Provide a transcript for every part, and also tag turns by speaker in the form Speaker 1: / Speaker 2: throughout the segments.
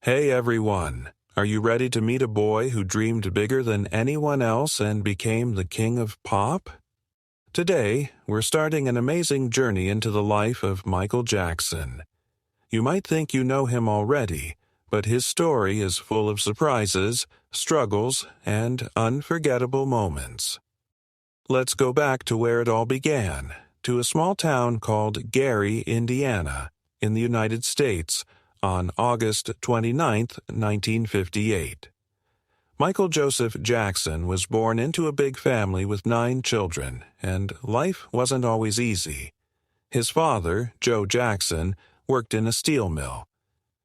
Speaker 1: Hey everyone, are you ready to meet a boy who dreamed bigger than anyone else and became the king of pop? Today, we're starting an amazing journey into the life of Michael Jackson. You might think you know him already, but his story is full of surprises, struggles, and unforgettable moments. Let's go back to where it all began, to a small town called Gary, Indiana, in the United States, on August 29, 1958. Michael Joseph Jackson was born into a big family with 9 children, and life wasn't always easy. His father, Joe Jackson, worked in a steel mill.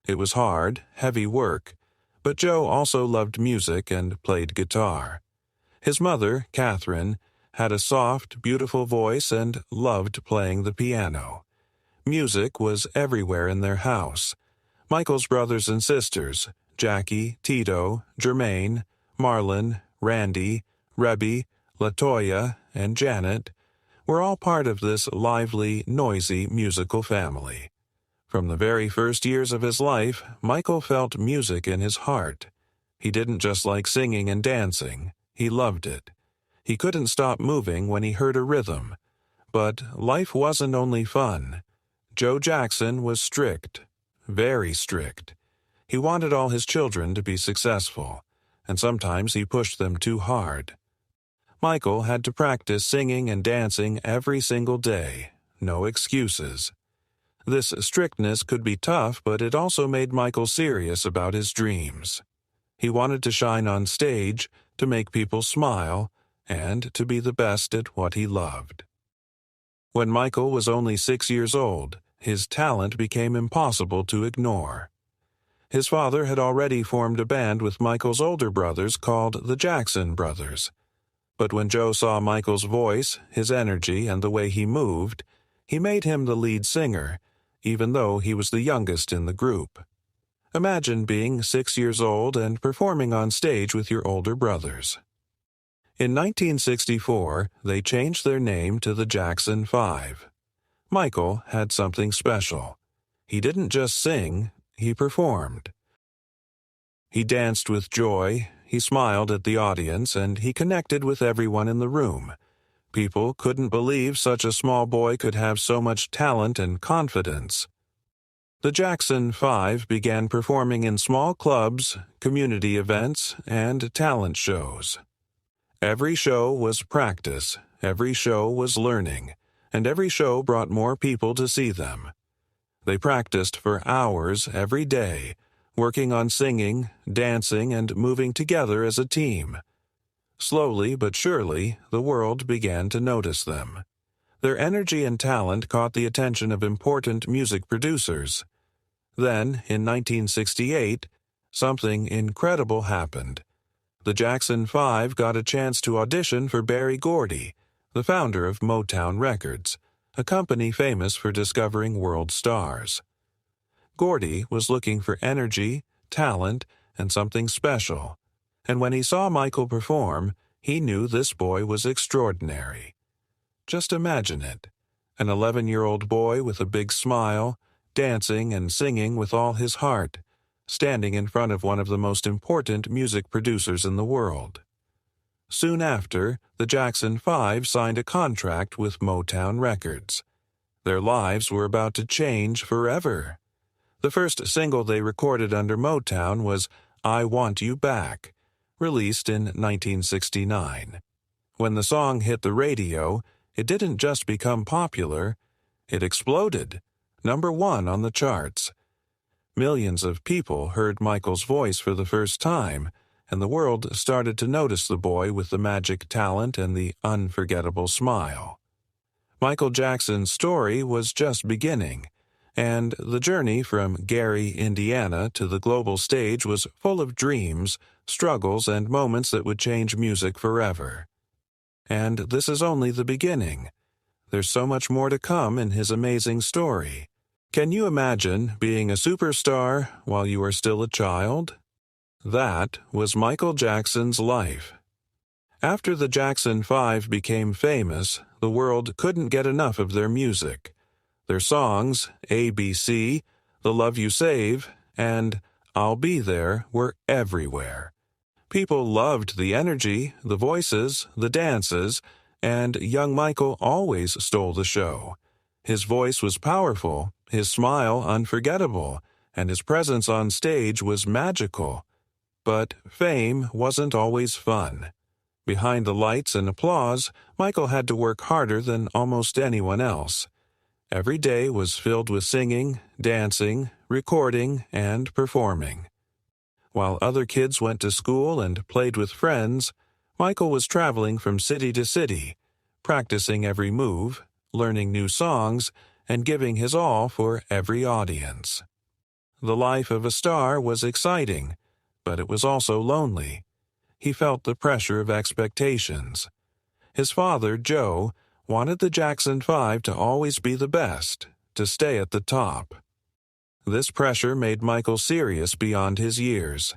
Speaker 1: It was hard, heavy work, but Joe also loved music and played guitar. His mother, Catherine, had a soft, beautiful voice and loved playing the piano. Music was everywhere in their house. Michael's brothers and sisters, Jackie, Tito, Jermaine, Marlon, Randy, Rebby, LaToya, and Janet, were all part of this lively, noisy musical family. From the very first years of his life, Michael felt music in his heart. He didn't just like singing and dancing, he loved it. He couldn't stop moving when he heard a rhythm. But life wasn't only fun. Joe Jackson was strict. Very strict. He wanted all his children to be successful, and sometimes he pushed them too hard. Michael had to practice singing and dancing every single day, no excuses. This strictness could be tough, but it also made Michael serious about his dreams. He wanted to shine on stage, to make people smile, and to be the best at what he loved. When Michael was only 6 years old, his talent became impossible to ignore. His father had already formed a band with Michael's older brothers called the Jackson Brothers. But when Joe saw Michael's voice, his energy, and the way he moved, he made him the lead singer, even though he was the youngest in the group. Imagine being 6 years old and performing on stage with your older brothers. In 1964, they changed their name to the Jackson 5. Michael had something special. He didn't just sing, he performed. He danced with joy, he smiled at the audience, and he connected with everyone in the room. People couldn't believe such a small boy could have so much talent and confidence. The Jackson 5 began performing in small clubs, community events, and talent shows. Every show was practice, every show was learning, and every show brought more people to see them. They practiced for hours every day, working on singing, dancing, and moving together as a team. Slowly but surely, the world began to notice them. Their energy and talent caught the attention of important music producers. Then, in 1968, something incredible happened. The Jackson 5 got a chance to audition for Berry Gordy, the founder of Motown Records, a company famous for discovering world stars. Gordy was looking for energy, talent, and something special, and when he saw Michael perform, he knew this boy was extraordinary. Just imagine it, an 11-year-old boy with a big smile, dancing and singing with all his heart, standing in front of one of the most important music producers in the world. Soon after, the Jackson 5 signed a contract with Motown Records. Their lives were about to change forever. The first single they recorded under Motown was I Want You Back, released in 1969. When the song hit the radio, it didn't just become popular, it exploded, #1 on the charts. Millions of people heard Michael's voice for the first time, and the world started to notice the boy with the magic talent and the unforgettable smile. Michael Jackson's story was just beginning, and the journey from Gary, Indiana to the global stage was full of dreams, struggles, and moments that would change music forever. And this is only the beginning. There's so much more to come in his amazing story. Can you imagine being a superstar while you are still a child? That was Michael Jackson's life. After the Jackson 5 became famous, the world couldn't get enough of their music. Their songs, ABC, The Love You Save, and I'll Be There were everywhere. People loved the energy, the voices, the dances, and young Michael always stole the show. His voice was powerful, his smile unforgettable, and his presence on stage was magical. But fame wasn't always fun. Behind the lights and applause, Michael had to work harder than almost anyone else. Every day was filled with singing, dancing, recording, and performing. While other kids went to school and played with friends, Michael was traveling from city to city, practicing every move, learning new songs, and giving his all for every audience. The life of a star was exciting, but it was also lonely. He felt the pressure of expectations. His father, Joe, wanted the Jackson 5 to always be the best, to stay at the top. This pressure made Michael serious beyond his years.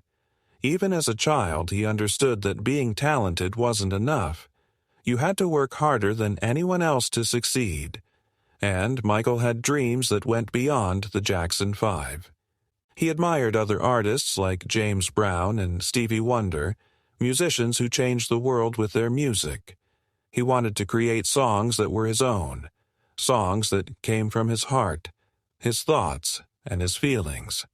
Speaker 1: Even as a child, he understood that being talented wasn't enough. You had to work harder than anyone else to succeed. And Michael had dreams that went beyond the Jackson 5. He admired other artists like James Brown and Stevie Wonder, musicians who changed the world with their music. He wanted to create songs that were his own, songs that came from his heart, his thoughts, and his feelings.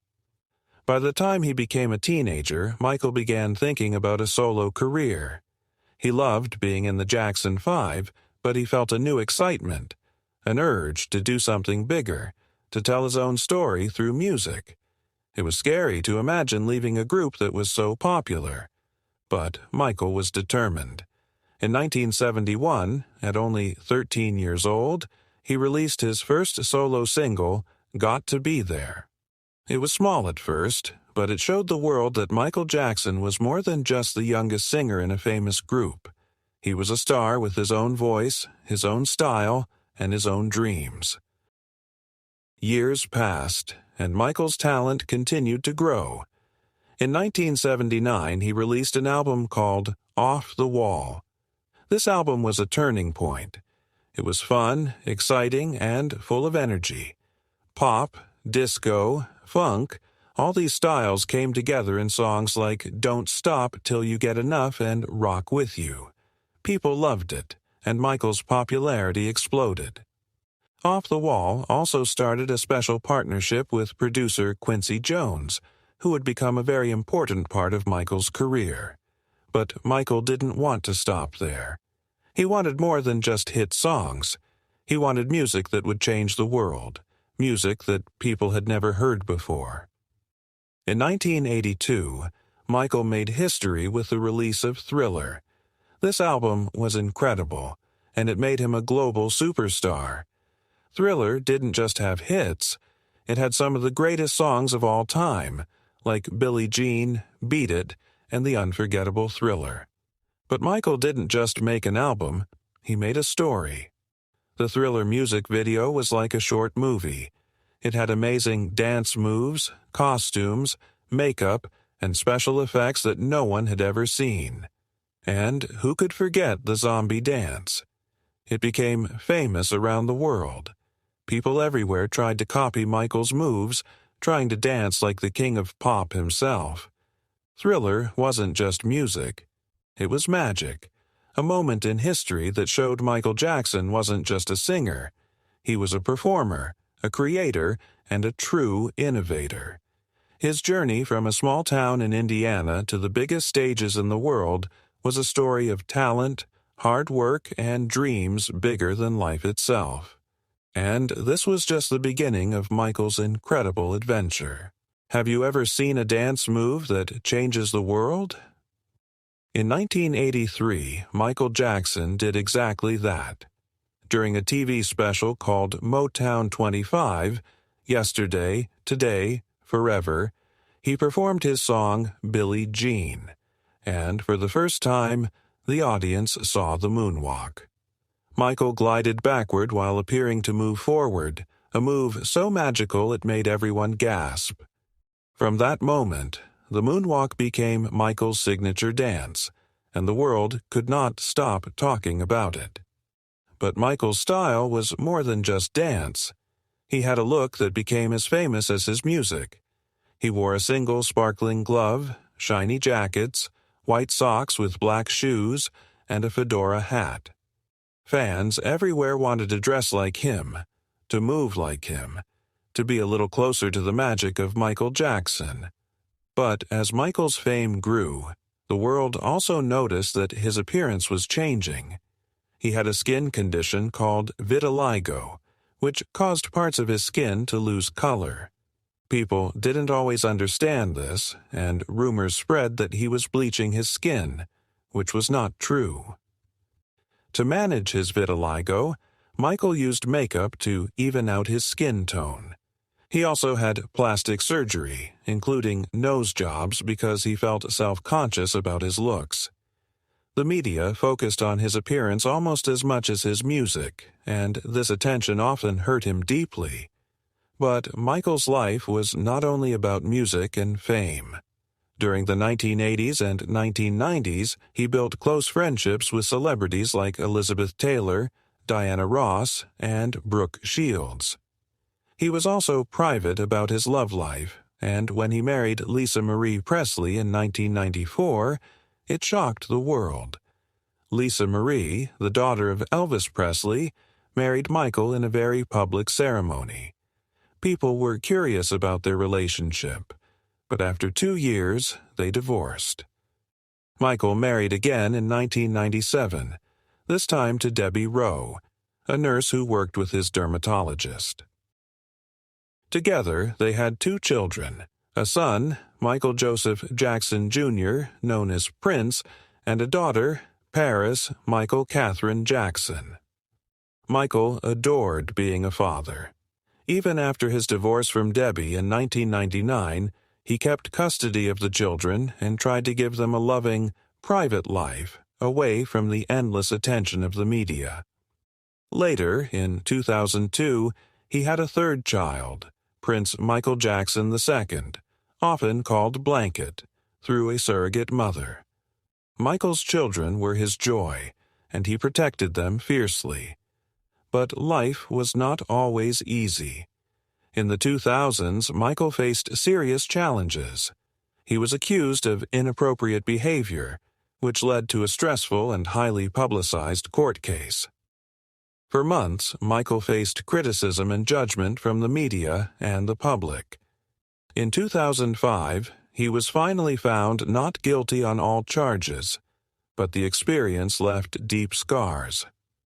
Speaker 1: By the time he became a teenager, Michael began thinking about a solo career. He loved being in the Jackson 5, but he felt a new excitement, an urge to do something bigger, to tell his own story through music. It was scary to imagine leaving a group that was so popular. But Michael was determined. In 1971, at only 13 years old, he released his first solo single, Got to Be There. It was small at first, but it showed the world that Michael Jackson was more than just the youngest singer in a famous group. He was a star with his own voice, his own style, and his own dreams. Years passed, and Michael's talent continued to grow. In 1979, he released an album called Off the Wall. This album was a turning point. It was fun, exciting, and full of energy. Pop, disco, funk, all these styles came together in songs like Don't Stop Till You Get Enough and Rock With You. People loved it, and Michael's popularity exploded. Off the Wall also started a special partnership with producer Quincy Jones, who would become a very important part of Michael's career. But Michael didn't want to stop there. He wanted more than just hit songs. He wanted music that would change the world, music that people had never heard before. In 1982, Michael made history with the release of Thriller. This album was incredible, and it made him a global superstar. Thriller didn't just have hits, it had some of the greatest songs of all time, like Billie Jean, Beat It, and the unforgettable Thriller. But Michael didn't just make an album, he made a story. The Thriller music video was like a short movie. It had amazing dance moves, costumes, makeup, and special effects that no one had ever seen. And who could forget the zombie dance? It became famous around the world. People everywhere tried to copy Michael's moves, trying to dance like the king of pop himself. Thriller wasn't just music. It was magic, a moment in history that showed Michael Jackson wasn't just a singer. He was a performer, a creator, and a true innovator. His journey from a small town in Indiana to the biggest stages in the world was a story of talent, hard work, and dreams bigger than life itself. And this was just the beginning of Michael's incredible adventure. Have you ever seen a dance move that changes the world? In 1983, Michael Jackson did exactly that. During a TV special called Motown 25, Yesterday, Today, Forever, he performed his song Billie Jean. And for the first time, the audience saw the moonwalk. Michael glided backward while appearing to move forward, a move so magical it made everyone gasp. From that moment, the moonwalk became Michael's signature dance, and the world could not stop talking about it. But Michael's style was more than just dance. He had a look that became as famous as his music. He wore a single sparkling glove, shiny jackets, white socks with black shoes, and a fedora hat. Fans everywhere wanted to dress like him, to move like him, to be a little closer to the magic of Michael Jackson. But as Michael's fame grew, the world also noticed that his appearance was changing. He had a skin condition called vitiligo, which caused parts of his skin to lose color. People didn't always understand this, and rumors spread that he was bleaching his skin, which was not true. To manage his vitiligo, Michael used makeup to even out his skin tone. He also had plastic surgery, including nose jobs because he felt self-conscious about his looks. The media focused on his appearance almost as much as his music, and this attention often hurt him deeply. But Michael's life was not only about music and fame. During the 1980s and 1990s, he built close friendships with celebrities like Elizabeth Taylor, Diana Ross, and Brooke Shields. He was also private about his love life, and when he married Lisa Marie Presley in 1994, it shocked the world. Lisa Marie, the daughter of Elvis Presley, married Michael in a very public ceremony. People were curious about their relationship, but after 2 years, they divorced. Michael married again in 1997, this time to Debbie Rowe, a nurse who worked with his dermatologist. Together, they had 2 children, a son, Michael Joseph Jackson Jr., known as Prince, and a daughter, Paris Michael Catherine Jackson. Michael adored being a father. Even after his divorce from Debbie in 1999, he kept custody of the children and tried to give them a loving, private life away from the endless attention of the media. Later, in 2002, he had a 3rd child, Prince Michael Jackson II, often called Blanket, through a surrogate mother. Michael's children were his joy, and he protected them fiercely. But life was not always easy. In the 2000s, Michael faced serious challenges. He was accused of inappropriate behavior, which led to a stressful and highly publicized court case. For months, Michael faced criticism and judgment from the media and the public. In 2005, he was finally found not guilty on all charges, but the experience left deep scars.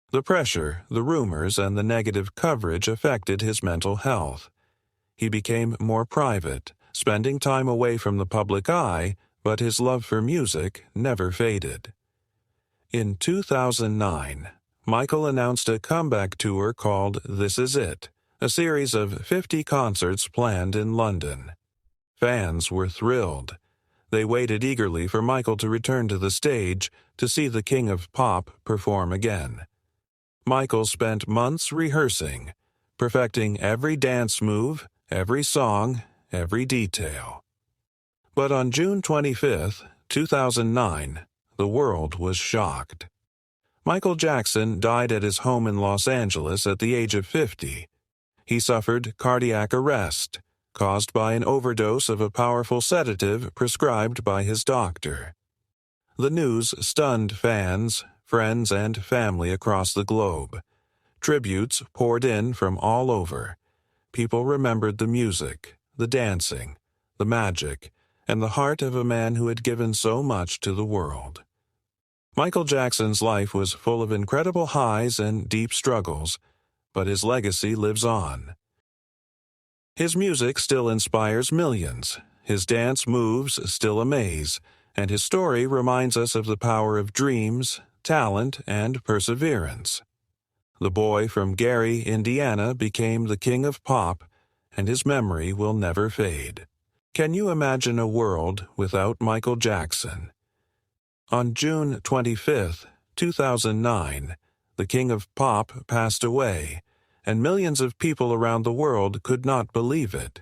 Speaker 1: The pressure, the rumors, and the negative coverage affected his mental health. He became more private, spending time away from the public eye, but his love for music never faded. In 2009, Michael announced a comeback tour called This Is It, a series of 50 concerts planned in London. Fans were thrilled. They waited eagerly for Michael to return to the stage to see the King of Pop perform again. Michael spent months rehearsing, perfecting every dance move, every song, every detail. But on June 25, 2009, the world was shocked. Michael Jackson died at his home in Los Angeles at the age of 50. He suffered cardiac arrest, caused by an overdose of a powerful sedative prescribed by his doctor. The news stunned fans, friends, and family across the globe. Tributes poured in from all over. People remembered the music, the dancing, the magic, and the heart of a man who had given so much to the world. Michael Jackson's life was full of incredible highs and deep struggles, but his legacy lives on. His music still inspires millions, his dance moves still amaze, and his story reminds us of the power of dreams, talent, and perseverance. The boy from Gary, Indiana became the King of Pop, and his memory will never fade. Can you imagine a world without Michael Jackson? On June 25, 2009, the King of Pop passed away, and millions of people around the world could not believe it.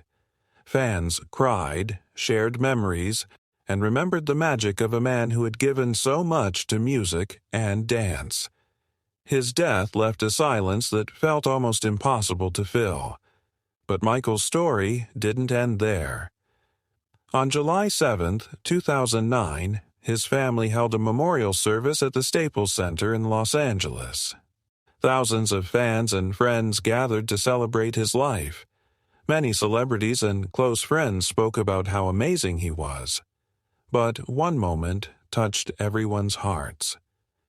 Speaker 1: Fans cried, shared memories, and remembered the magic of a man who had given so much to music and dance. His death left a silence that felt almost impossible to fill. But Michael's story didn't end there. On July 7, 2009, his family held a memorial service at the Staples Center in Los Angeles. Thousands of fans and friends gathered to celebrate his life. Many celebrities and close friends spoke about how amazing he was. But one moment touched everyone's hearts.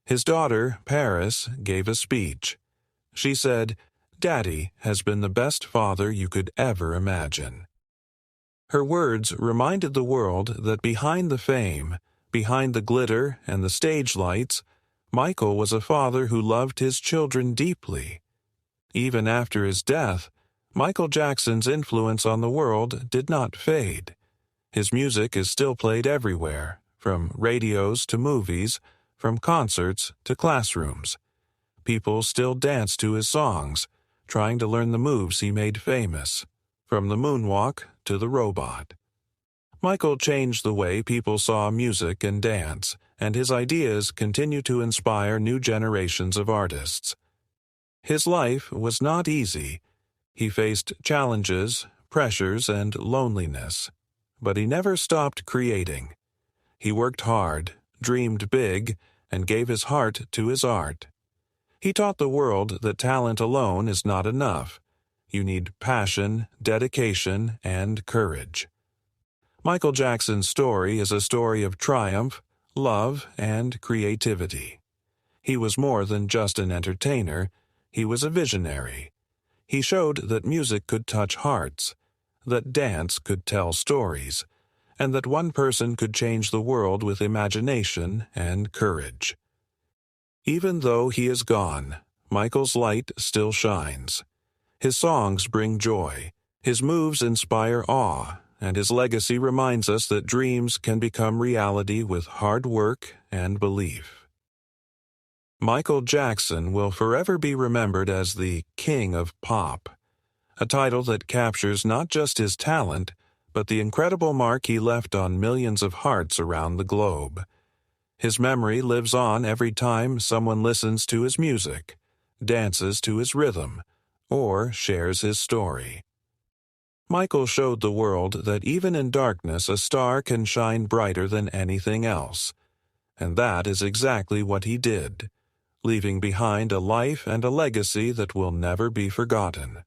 Speaker 1: His daughter, Paris, gave a speech. She said, "Daddy has been the best father you could ever imagine." Her words reminded the world that behind the fame, behind the glitter and the stage lights, Michael was a father who loved his children deeply. Even after his death, Michael Jackson's influence on the world did not fade. His music is still played everywhere, from radios to movies, from concerts to classrooms. People still dance to his songs, trying to learn the moves he made famous, from the moonwalk to the robot. Michael changed the way people saw music and dance, and his ideas continue to inspire new generations of artists. His life was not easy. He faced challenges, pressures, and loneliness. But he never stopped creating. He worked hard, dreamed big, and gave his heart to his art. He taught the world that talent alone is not enough. You need passion, dedication, and courage. Michael Jackson's story is a story of triumph, love, and creativity. He was more than just an entertainer. He was a visionary. He showed that music could touch hearts, that dance could tell stories, and that one person could change the world with imagination and courage. Even though he is gone, Michael's light still shines. His songs bring joy, his moves inspire awe, and his legacy reminds us that dreams can become reality with hard work and belief. Michael Jackson will forever be remembered as the King of Pop, a title that captures not just his talent, but the incredible mark he left on millions of hearts around the globe. His memory lives on every time someone listens to his music, dances to his rhythm, or shares his story. Michael showed the world that even in darkness a star can shine brighter than anything else. And that is exactly what he did, leaving behind a life and a legacy that will never be forgotten.